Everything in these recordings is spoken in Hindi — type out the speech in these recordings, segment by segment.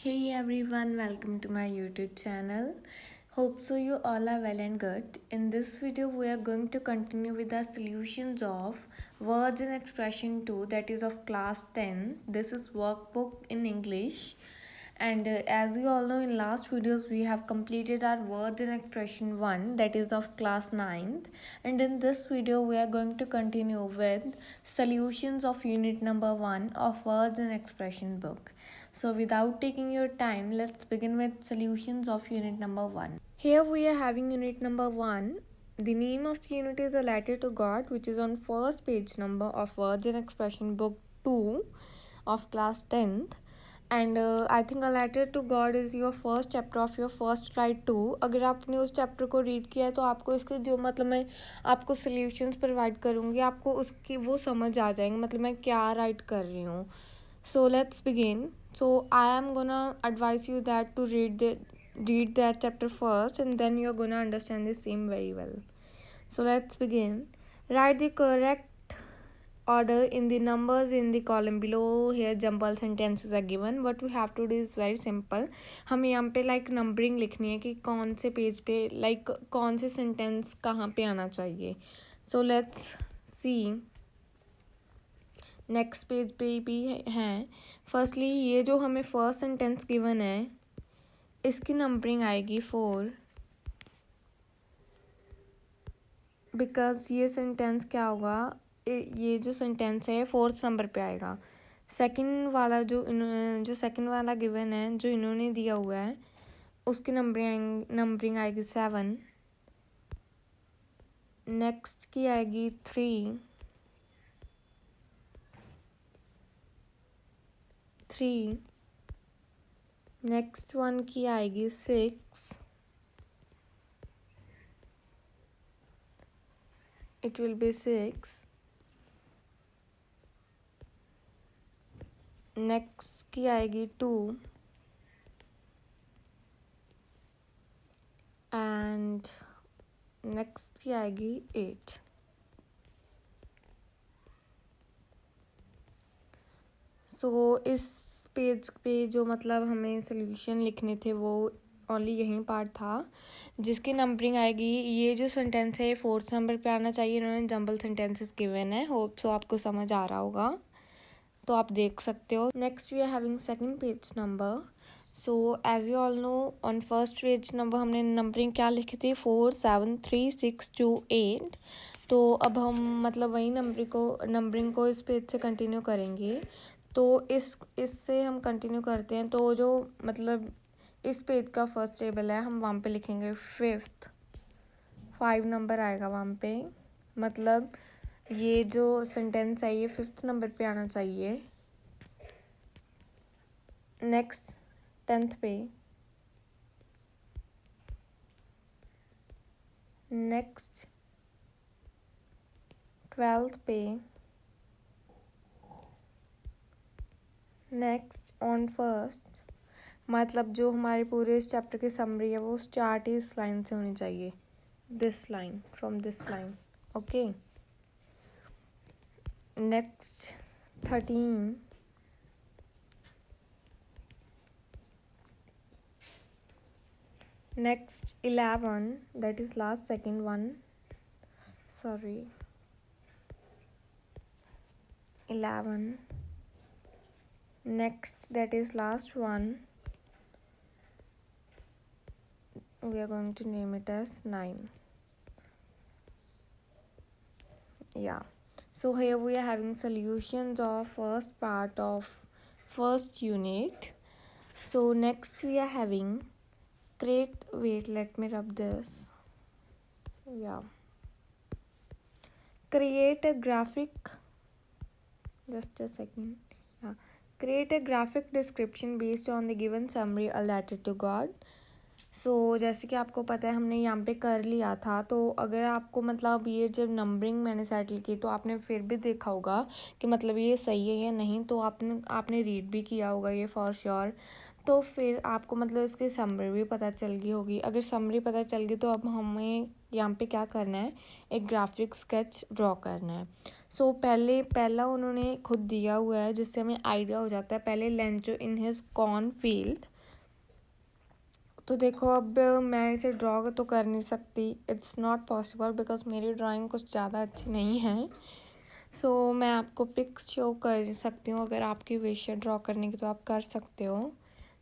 Hey everyone, welcome to my YouTube channel. Hope so you all are well and good. In this video, we are going to continue with the solutions of words and expression 2, that is of class 10. This is workbook in English. And as you all know, in last videos we have completed our words and expression 1, that is of class 9th. And in this video we are going to continue with solutions of unit number 1 of words and expression book. So without taking your time, let's begin with solutions of unit number 1. Here we are having unit number 1. The name of the unit is A Letter to God, which is on first page number of words and expression book 2 of class 10th. And I think a letter to God is your first chapter of your first right to. अगर आपने उस चैप्टर को रीड किया है तो आपको इसके जो मतलब मैं आपको सॉल्यूशंस प्रोवाइड करूँगी, आपको उसकी वो समझ आ जाएंगे मतलब मैं क्या राइट कर रही हूँ. So let's begin. So I am gonna advise you that to read that chapter first, and then you're gonna understand the same very well. So let's begin. Write the correct order in the numbers in the column below. Here jumble sentences are given. What we have to do is very simple. हमें यहाँ पे लाइक नंबरिंग लिखनी है कि कौन से पेज पे लाइक कौन से सेंटेंस कहाँ पे आना चाहिए. So let's see. Next page पे भी हैं. फर्स्टली ये जो हमें फर्स्ट सेंटेंस गिवन है इसकी नंबरिंग आएगी 4, बिकॉज ये सेंटेंस क्या होगा, ये जो सेंटेंस है 4th नंबर पे आएगा. सेकंड वाला जो सेकंड वाला गिवन है जो इन्होंने दिया हुआ है उसकी नंबरिंग आएगी 7. नेक्स्ट की आएगी 3. नेक्स्ट वन की आएगी 6. It will be 6. नेक्स्ट की आएगी 2 एंड नेक्स्ट की आएगी 8. सो इस पेज पे जो मतलब हमें सॉल्यूशन लिखने थे वो ओनली यहीं पार्ट था जिसकी नंबरिंग आएगी. ये जो सेंटेंस है 4th नंबर पे आना चाहिए. इन्होंने जंबल सेंटेंसेस गिवन है. होप सो आपको समझ आ रहा होगा तो आप देख सकते हो. Next we are having second page number. So as you all know on first page number हमने नंबरिंग क्या लिखी थी 4 7 3 6 2 8. तो अब हम मतलब वही नंबरिंग को इस पेज से कंटिन्यू करेंगे. तो इससे हम कंटिन्यू करते हैं. तो जो मतलब इस पेज का फर्स्ट टेबल है हम वहाँ पे लिखेंगे 5 नंबर आएगा वहाँ पे. मतलब ये जो सेंटेंस है ये 5th नंबर पे आना चाहिए. नेक्स्ट 10th पे. नेक्स्ट 12th पे. Next on first. मतलब जो हमारे पूरे इस चैप्टर की समरी है वो स्टार्ट ही इस लाइन से होनी चाहिए. This line, from this line. Okay. Next 13. Next 11, that is last second one. Sorry. 11. Next, that is last one. We are going to name it as 9. Yeah. So here we are having solutions of first part of first unit. So next we are having wait, let me rub this. Yeah. Create a graphic. Just a second. Yeah. Create a graphic description based on the given summary, A Letter to God. सो जैसे कि आपको पता है हमने यहाँ पे कर लिया था. तो अगर आपको मतलब ये जब नंबरिंग मैंने सेटल की तो आपने फिर भी देखा होगा कि मतलब ये सही है या नहीं. तो आपने रीड भी किया होगा ये फॉर श्योर. तो फिर आपको मतलब इसकी समरी भी पता चल गई होगी. अगर समरी पता चल गई तो अब हमें यहाँ पे क्या करना है, एक ग्राफिक स्केच ड्रॉ करना है. सो पहला उन्होंने खुद दिया हुआ है जिससे हमें आइडिया हो जाता है. पहले Lencho in his corn field तो देखो अब मैं इसे ड्रॉ तो कर नहीं सकती, इट्स नॉट पॉसिबल बिकॉज मेरी ड्राइंग कुछ ज़्यादा अच्छी नहीं है। सो मैं आपको पिक शो कर सकती हूँ, अगर आपकी विश है ड्रॉ करने की तो आप कर सकते हो।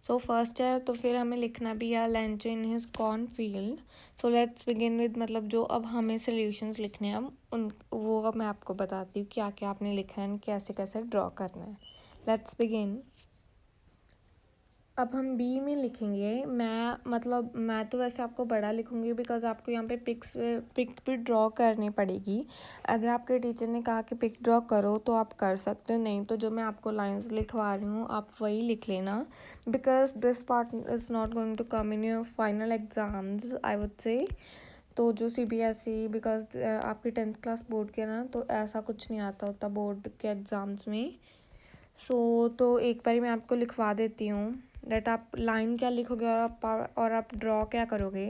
सो फर्स्ट है तो फिर हमें लिखना भी है Lencho in his corn field. So let's begin with, मतलब जो अब हमें सोल्यूशंस लिखने हैं हम उन वो अब मैं आपको बताती हूँ क्या क्या आपने लिखा है, कैसे कैसे ड्रॉ करना है। Let's begin. अब हम बी में लिखेंगे। मैं तो वैसे आपको बड़ा लिखूंगी बिकॉज आपको यहाँ पे पिक भी ड्रॉ करनी पड़ेगी। अगर आपके टीचर ने कहा कि पिक ड्रॉ करो तो आप कर सकते हो, नहीं तो जो मैं आपको लाइंस लिखवा रही हूँ आप वही लिख लेना, because this part is not going to come in your final exams I would say. तो जो CBSE, बिकॉज आपकी 10th क्लास बोर्ड के ना, तो ऐसा कुछ नहीं आता होता बोर्ड के एग्ज़ाम्स में। तो एक बार मैं आपको लिखवा देती हूँ दैट आप लाइन क्या लिखोगे और आप ड्रॉ क्या करोगे,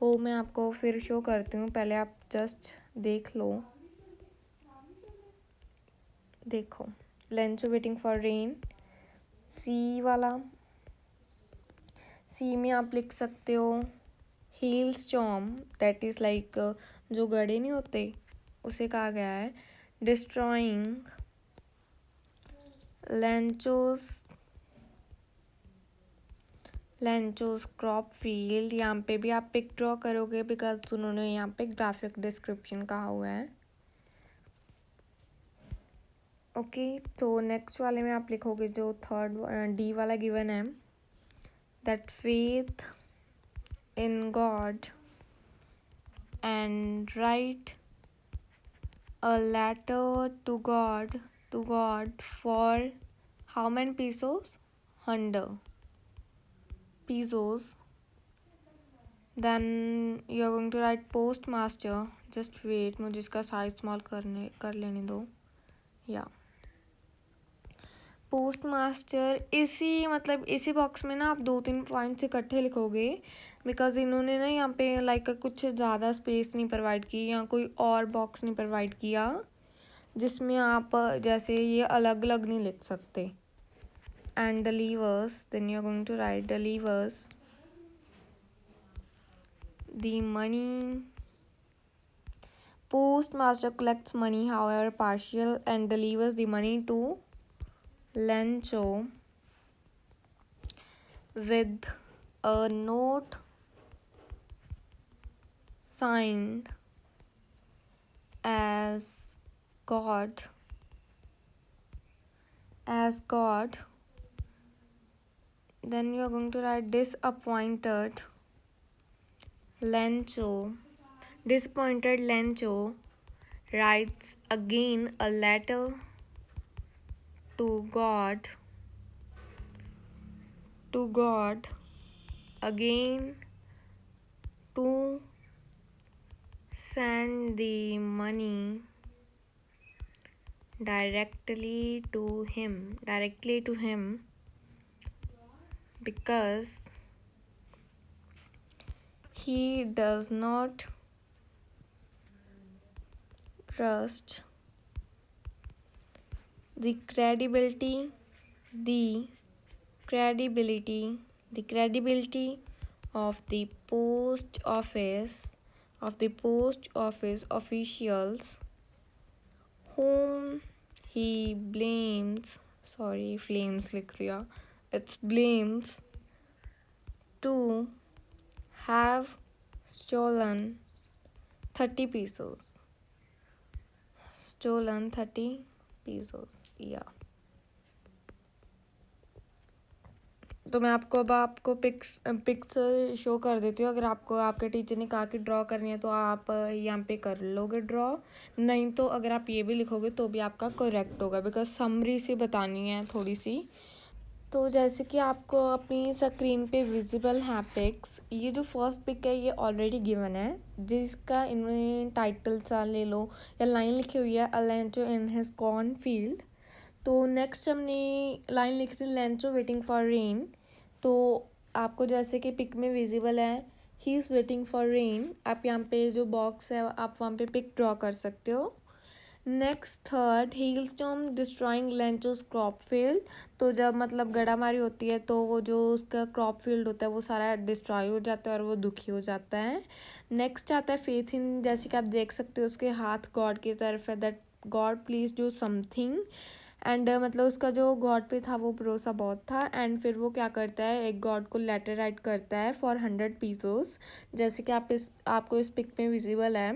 वो मैं आपको फिर शो करती हूँ। पहले आप जस्ट देख लो। देखो, Lencho waiting for rain, C वाला। सी में आप लिख सकते हो hailstorm, that is like जो गड़े नहीं होते उसे कहा गया है। डिस्ट्रॉइंग लेंचोस क्रॉप फील्ड, यहाँ पे भी आप पिक ड्रॉ करोगे बिकॉज उन्होंने यहाँ पे ग्राफिक डिस्क्रिप्शन कहा हुआ है। ओके, तो नेक्स्ट वाले में आप लिखोगे जो थर्ड डी वाला गिवन है, that faith in God and write a letter to God for how many pesos, 100 pesos. Then you are going to write postmaster. Just wait, मुझे इसका साइज स्मॉल कर लेने दो। या पोस्टमास्टर, इसी बॉक्स में ना आप 2-3 पॉइंट्स इकट्ठे लिखोगे बिकॉज इन्होंने ना यहाँ पे लाइक कुछ ज़्यादा स्पेस नहीं प्रोवाइड की या कोई और बॉक्स नहीं प्रोवाइड किया जिसमें आप जैसे ये अलग अलग नहीं लिख सकते। And the leavers, then you are going to write the leavers, the money. Postmaster collects money, however partial, and delivers the money to Lencho with a note signed as God. Then you are going to write disappointed Lencho. Disappointed Lencho writes again a letter to God again to send the money directly to him because he does not trust the credibility of the post office officials whom he blames, sorry flames लिख दिया, it's blames, to have stolen 30 pesos. या तो मैं आपको पिक्स शो कर देती हूँ। अगर आपको आपके टीचर ने कहा कि ड्रॉ करनी है तो आप यहाँ पे कर लोगे ड्रॉ, नहीं तो अगर आप ये भी लिखोगे तो भी आपका करेक्ट होगा बिकॉज समरी से बतानी है थोड़ी सी। तो जैसे कि आपको अपनी स्क्रीन पे विजिबल है पिक्स, ये जो फर्स्ट पिक है ये ऑलरेडी गिवन है जिसका इन्होंने टाइटल सा ले लो या लाइन लिखी हुई है, a Lencho in his corn field. तो नेक्स्ट हमने लाइन लिखी थी लेंचो वेटिंग फॉर रेन। तो आपको जैसे कि पिक में विजिबल है he is waiting for rain, आप यहाँ पे जो बॉक्स है आप वहाँ पे पिक ड्रॉ कर सकते हो। Next third, hailstorm destroying Lencho's crop field. तो जब मतलब गड़ामारी होती है तो वो जो उसका क्रॉप फील्ड होता है वो सारा डिस्ट्रॉय हो जाता है और वो दुखी हो जाता है। नेक्स्ट आता है फेथ इन, जैसे कि आप देख सकते हो उसके हाथ गॉड की तरफ है, that God please do something. And मतलब उसका जो गॉड पे था वो भरोसा बहुत था। एंड फिर वो क्या करता है, एक गॉड को लेटर राइट करता है फॉर 100 पीसोस, जैसे कि आपको इस पिक में विजिबल है।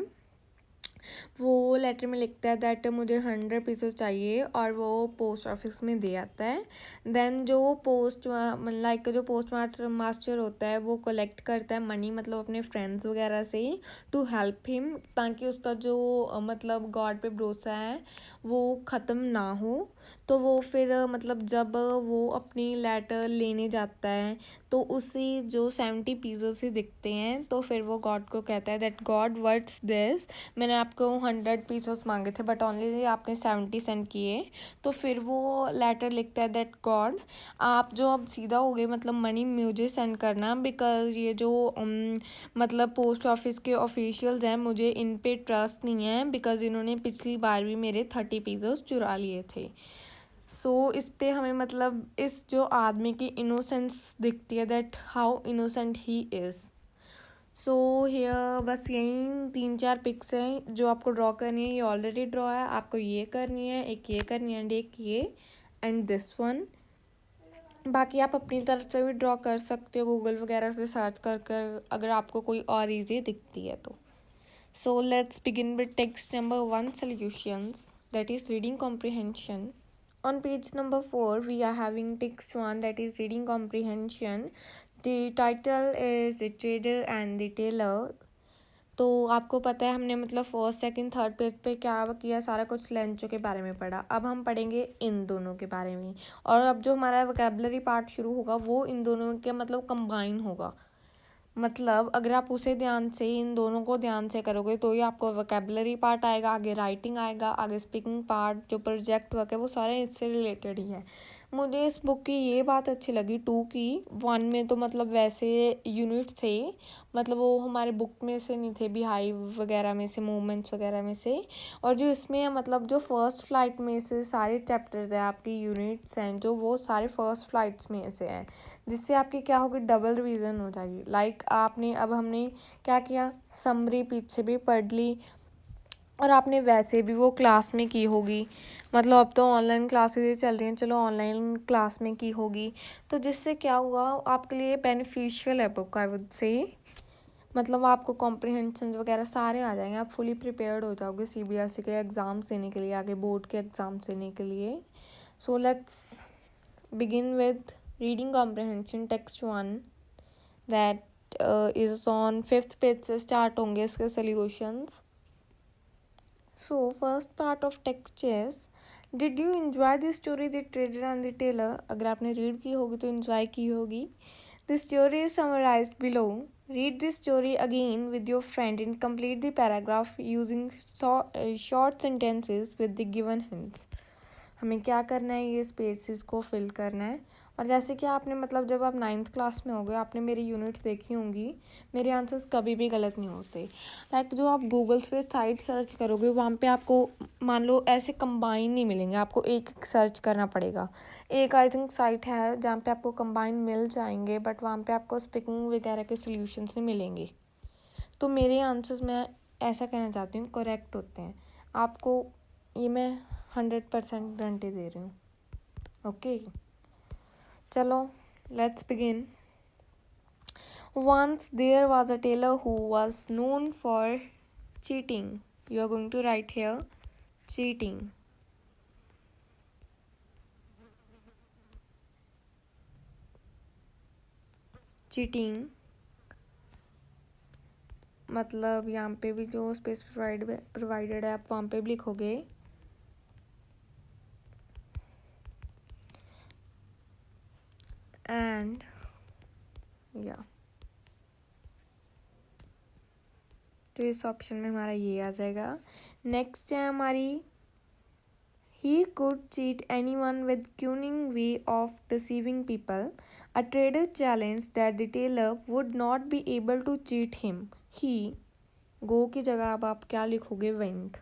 वो लेटर में लिखता है दैट मुझे 100 पीसेस चाहिए और वो पोस्ट ऑफिस में दे आता है। देन जो पोस्ट लाइक जो पोस्ट मास्टर होता है वो कलेक्ट करता है मनी, मतलब अपने फ्रेंड्स वगैरह से, टू हेल्प हिम, ताकि उसका जो मतलब गॉड पे भरोसा है वो ख़त्म ना हो। तो वो फिर मतलब जब वो अपनी लेटर लेने जाता है तो उसी जो 70 पीसेस ही दिखते हैं, तो फिर वो गॉड को कहता है दैट गॉड व्हाट्स दिस, मैंने आपको 100 पीसेस मांगे थे बट ओनली आपने 70 सेंड किए। तो फिर वो लेटर लिखता है दैट गॉड, आप जो अब सीधा हो गए मतलब मनी मुझे सेंड करना, बिकॉज ये जो मतलब पोस्ट ऑफिस के ऑफिशियल्स हैं मुझे इन पे ट्रस्ट नहीं है, बिकॉज इन्होंने पिछली बार भी मेरे 30 पीसेस चुरा लिए थे। सो इस पे हमें मतलब इस जो आदमी की इनोसेंस दिखती है, that how innocent he is. So here बस यही 3-4 पिक्स हैं जो आपको ड्रॉ करनी है, ये ऑलरेडी ड्रॉ है, आपको ये करनी है, एक ये करनी है एंड एक ये एंड दिस वन। बाकी आप अपनी तरफ से भी ड्रॉ कर सकते हो गूगल वगैरह से सर्च कर कर, अगर आपको कोई और ईजी दिखती है तो। सो let's begin with text number 1 solutions, that is reading comprehension. On page number 4, we are having text 1, that is reading comprehension. The title is The Trader and the Tailor. तो आपको पता है हमने मतलब फर्स्ट सेकंड थर्ड पेज पे क्या किया, सारा कुछ लेंचों के बारे में पढ़ा। अब हम पढ़ेंगे इन दोनों के बारे में, और अब जो हमारा वोकेबलरी पार्ट शुरू होगा वो इन दोनों के मतलब कंबाइन होगा। मतलब अगर आप उसे ध्यान से, इन दोनों को ध्यान से करोगे तो ही आपको वोकेबलरी पार्ट आएगा, आगे राइटिंग आएगा, आगे स्पीकिंग पार्ट, जो प्रोजेक्ट वर्क है वो सारे इससे रिलेटेड ही है। मुझे इस बुक की ये बात अच्छी लगी 2 की, 1 में तो मतलब वैसे यूनिट्स थे, मतलब वो हमारे बुक में से नहीं थे, बिहाइव वगैरह में से, मूवमेंट्स वगैरह में से। और जो इसमें है मतलब जो फर्स्ट फ्लाइट में से सारे चैप्टर्स हैं, आपकी यूनिट्स हैं जो, वो सारे फर्स्ट फ्लाइट्स में से हैं, जिससे आपकी क्या होगी, डबल रिवीजन हो जाएगी। लाइक आपने अब हमने क्या किया, समरी पीछे भी पढ़ ली और आपने वैसे भी वो क्लास में की होगी, मतलब अब तो ऑनलाइन क्लासेस चल रही हैं, चलो ऑनलाइन क्लास में की होगी, तो जिससे क्या हुआ आपके लिए बेनिफिशियल है बुक, आई वुड से। मतलब आपको कॉम्प्रिहेंशन वगैरह सारे आ जाएंगे, आप फुली प्रिपेयर्ड हो जाओगे सीबीएसई के एग्ज़ाम्स देने के लिए, आगे बोर्ड के एग्ज़ाम्स देने के लिए। So let's begin with reading comprehension text 1, that is on 5th page से स्टार्ट होंगे इसके solutions. So first part of text is, did you enjoy the story The Trader and the Tailor? अगर आपने रीड की होगी तो enjoy की होगी. The story is summarized below. Read the story again with your friend and complete the paragraph using short sentences with the given hints. हमें क्या करना है, ये स्पेसेस को फिल करना है। और जैसे कि आपने मतलब जब आप 9th क्लास में हो गए, आपने मेरी यूनिट्स देखी होंगी, मेरे आंसर्स कभी भी गलत नहीं होते। लाइक जो आप गूगल्स पे साइट सर्च करोगे वहाँ पे आपको मान लो ऐसे कंबाइन नहीं मिलेंगे, आपको एक एक सर्च करना पड़ेगा। एक आई थिंक साइट है जहाँ पे आपको कंबाइन मिल जाएंगे, बट वहाँ पे आपको स्पीकिंग वगैरह के सोल्यूशंस नहीं मिलेंगे। तो मेरे आंसर्स मैं ऐसा कहना चाहती हूँ करेक्ट होते हैं, आपको ये मैं 100% गारंटी दे रही हूँ। ओके चलो let's begin. Once there was a tailor who was known for cheating. You are going to write here cheating. Cheating मतलब यहाँ पे भी जो स्पेस प्रोवाइडेड है आप वहाँ पे भी लिखोगे. एंड या तो इस ऑप्शन में हमारा ये आ जाएगा. नेक्स्ट है हमारी, he could cheat anyone with cunning way of deceiving people. A trader challenged that the tailor would not be able to cheat him. He go की जगह अब आप क्या लिखोगे, went.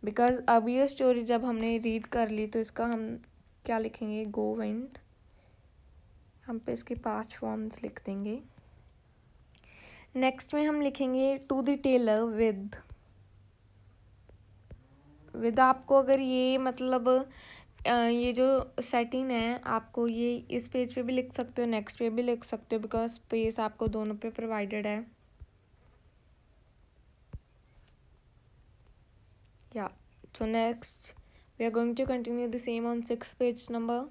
बिकॉज अभी ये स्टोरी जब हमने रीड कर ली तो इसका हम क्या लिखेंगे, गो वेंट, हम पे इसके पास्ट फॉर्म्स लिख देंगे। नेक्स्ट में हम लिखेंगे टू द टेलर विद आपको अगर ये मतलब ये जो सेटिंग है आपको ये इस पेज पे भी लिख सकते हो, नेक्स्ट पे भी लिख सकते हो, बिकॉज स्पेस आपको दोनों पे प्रोवाइडेड है। या so next we are going to continue the same on 6 page number.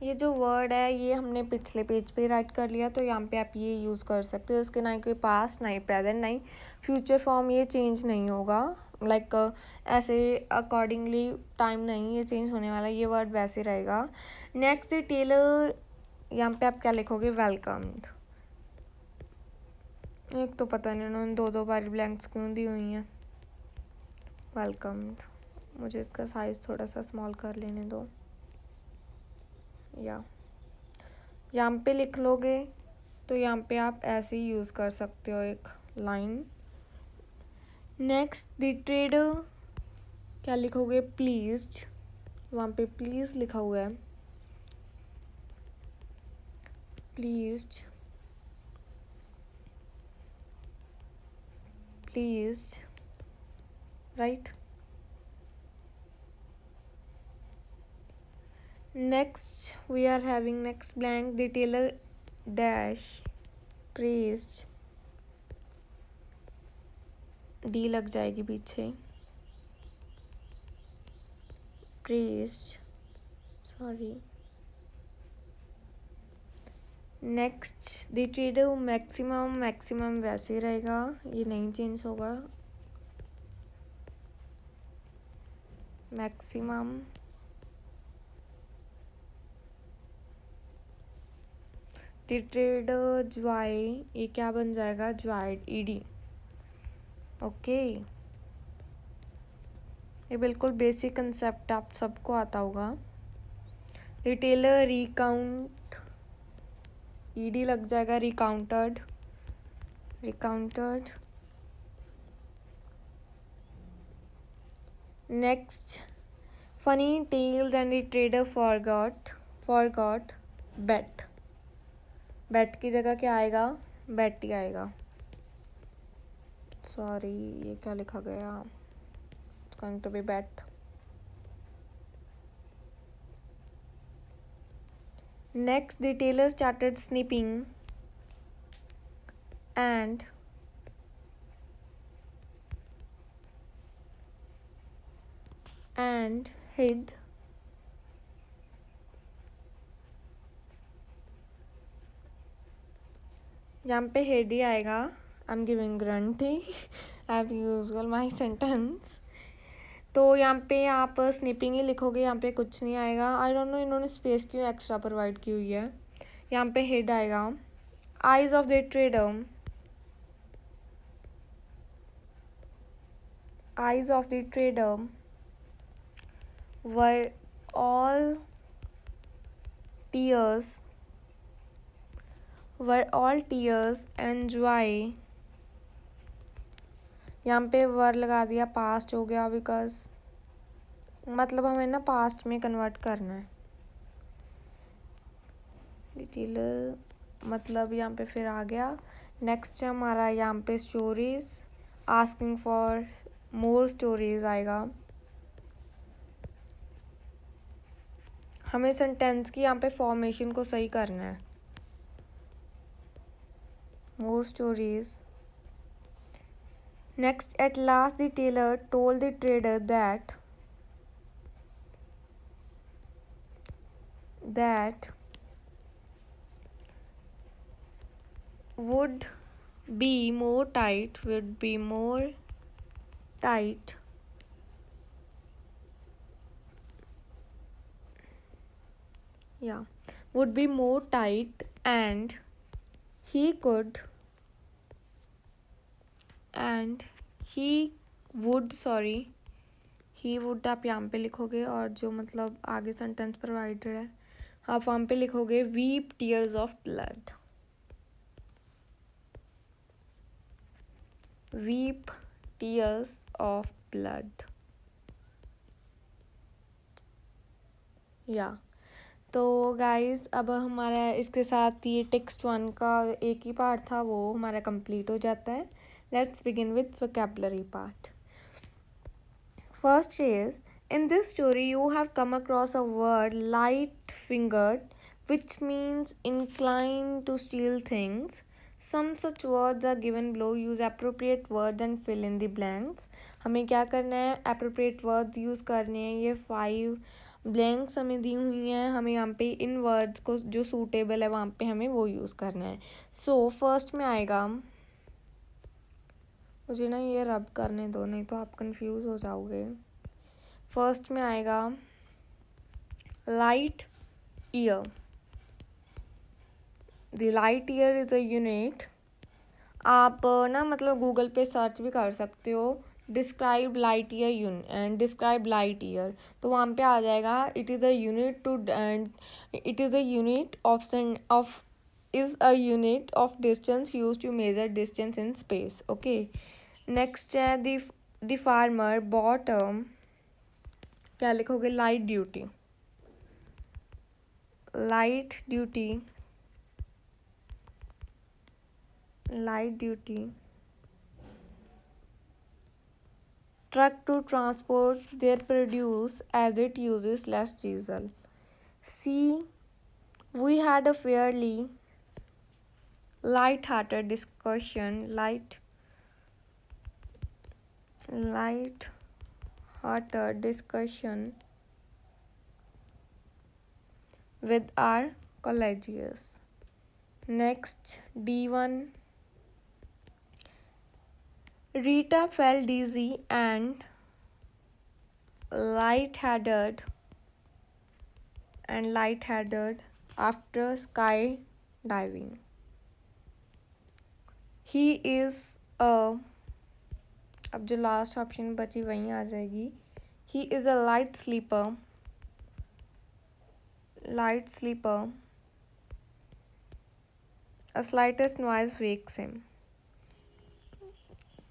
ये जो वर्ड है ये हमने पिछले पेज पे राइट कर लिया, तो यहाँ पे आप ये यूज़ कर सकते हो। इसके ना ही कोई पास्ट, ना ही प्रेजेंट, ना ही फ्यूचर फॉर्म ये चेंज नहीं होगा। लाइक ऐसे अकॉर्डिंगली टाइम नहीं ये चेंज होने वाला, ये वर्ड वैसे रहेगा। नेक्स्ट टेलर, यहाँ पे आप क्या लिखोगे, वेलकम्ड। एक तो पता नहीं उन्होंने दो बार ब्लैंक्स क्यों दी हुई हैं। वेलकम्ड, मुझे इसका साइज़ थोड़ा सा स्मॉल कर लेने दो। या यहाँ पे लिख लोगे तो यहाँ पे आप ऐसे ही यूज़ कर सकते हो एक लाइन। नेक्स्ट द ट्रेडर, क्या लिखोगे, प्लीज्ड, वहाँ पे प्लीज़ लिखा हुआ है, pleased, pleased, right. Next we are having next blank the tailor dash praised, D लग जाएगी पीछे, praised, sorry. Next the trader maximum, maximum वैसे रहेगा, ये नहीं चेंज होगा, मैक्सिमम। द ट्रेडर ज्वाई, ये क्या बन जाएगा, ज्वाइड, ईडी। ओके, ये बिल्कुल बेसिक कंसेप्ट आप सबको आता होगा। द टेलर रिकाउंट, ईडी लग जाएगा, recounted, recounted. Next funny tales and the trader forgot bet, bet की जगह क्या आएगा, बेट ही आएगा, सॉरी ये क्या लिखा गया, it's going to be bet. Next the tailor started snipping and hid यहाँ पे हेड ही आएगा, I am giving guarantee as usual my sentence. तो यहाँ पे आप स्निपिंग ही लिखोगे, यहाँ पे कुछ नहीं आएगा। आई डोंट नो इन्होंने स्पेस क्यों एक्स्ट्रा प्रोवाइड की हुई है। यहाँ पे हेड आएगा। Eyes of the trader, eyes of the trader were all tears, and joy। यहाँ पे वर लगा दिया, पास्ट हो गया, बिकॉज मतलब हमें ना पास्ट में कन्वर्ट करना है। डिटेल मतलब यहाँ पे फिर आ गया। नेक्स्ट हमारा यहाँ पे stories, asking for more stories आएगा। हमें सेंटेंस की यहाँ पे फॉर्मेशन को सही करना है। More stories. Next at last the tailor told the trader that would be more tight, yeah, would be more tight, and he could he would आप यहाँ पे लिखोगे, और जो मतलब आगे सेंटेंस प्रोवाइडेड है आप वहाँ पे लिखोगे weep tears of blood, weep tears of blood. या तो गाइस अब हमारा इसके साथ ये टेक्स्ट 1 का एक ही पार्ट था, वो हमारा कंप्लीट हो जाता है. Let's begin with vocabulary part. First is, in this story you have come across a word light fingered, which means inclined to steal things. Some such words are given below. Use appropriate words and fill in the blanks. हमें क्या करना है, appropriate words use करने हैं. ये 5 blanks हमें दी हुई हैं, हमें यहाँ पे इन words को जो suitable है वहाँ पे हमें वो use करना है. So first में आएगा, मुझे ना ये रब करने दो नहीं तो आप कंफ्यूज हो जाओगे. फर्स्ट में आएगा light year. The light year is a unit. आप ना मतलब गूगल पे सर्च भी कर सकते हो, describe light year and describe light year, तो वहाँ पे आ जाएगा. It is a unit to it is a unit of distance use to measure distance in space. Okay. Next है द फार्मर बॉट क्या लिखोगे, light duty. Light duty truck to transport their produce as it uses less diesel. C, we had a fairly light-hearted discussion with our colleagues. Next, D1, Rita felt dizzy and lightheaded after skydiving. He is a, अब जो लास्ट ऑप्शन बची वहीं आ जाएगी. He is a light sleeper. A slightest noise wakes him.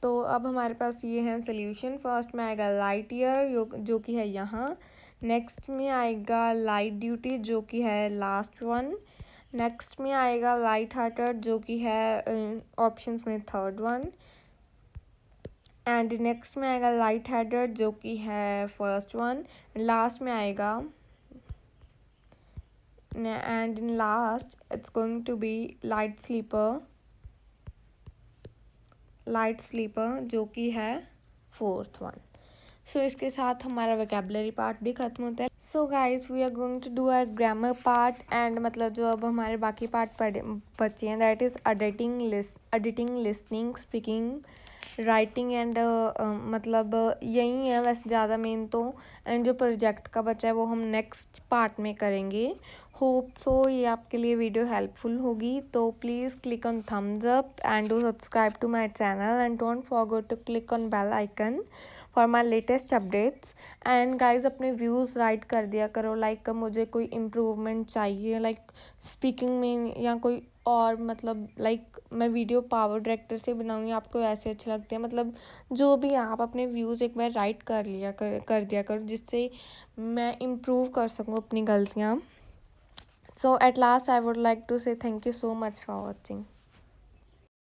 तो अब हमारे पास ये है सोल्यूशन. फर्स्ट में आएगा लाइट ईयर जो कि है यहाँ. नेक्स्ट में आएगा लाइट ड्यूटी जो कि है लास्ट वन. नेक्स्ट में आएगा लाइट हार्टेड जो कि है ऑप्शंस में थर्ड वन. एंड नेक्स्ट में आएगा लाइट हेडेड जो कि है फर्स्ट वन. लास्ट में आएगा and in last it's going to be light sleeper जो कि है फोर्थ वन. सो इसके साथ हमारा वोकैबुलरी पार्ट भी खत्म होता है. So guys we are going to do our grammar part and मतलब जो अब हमारे बाकी पार्ट बचे हैं that is editing listening speaking writing and मतलब यही है वैसे ज़्यादा मेन तो. एंड जो प्रोजेक्ट का बचा है वो हम नेक्स्ट पार्ट में करेंगे. होप सो ये आपके लिए वीडियो हेल्पफुल होगी. तो please click on thumbs up and do subscribe to my channel and don't forget to click on bell icon for my latest updates. And guys अपने व्यूज़ राइट कर दिया करो, लाइक मुझे कोई इम्प्रूवमेंट चाहिए लाइक स्पीकिंग में या कोई और मतलब लाइक मैं वीडियो पावर डायरेक्टर से बनाऊँगी, आपको ऐसे अच्छे लगते हैं मतलब जो भी आप अपने व्यूज़ एक बार राइट कर दिया करो जिससे मैं इम्प्रूव कर सकूँ अपनी गलतियाँ. So at last I would like to say thank you so much for watching.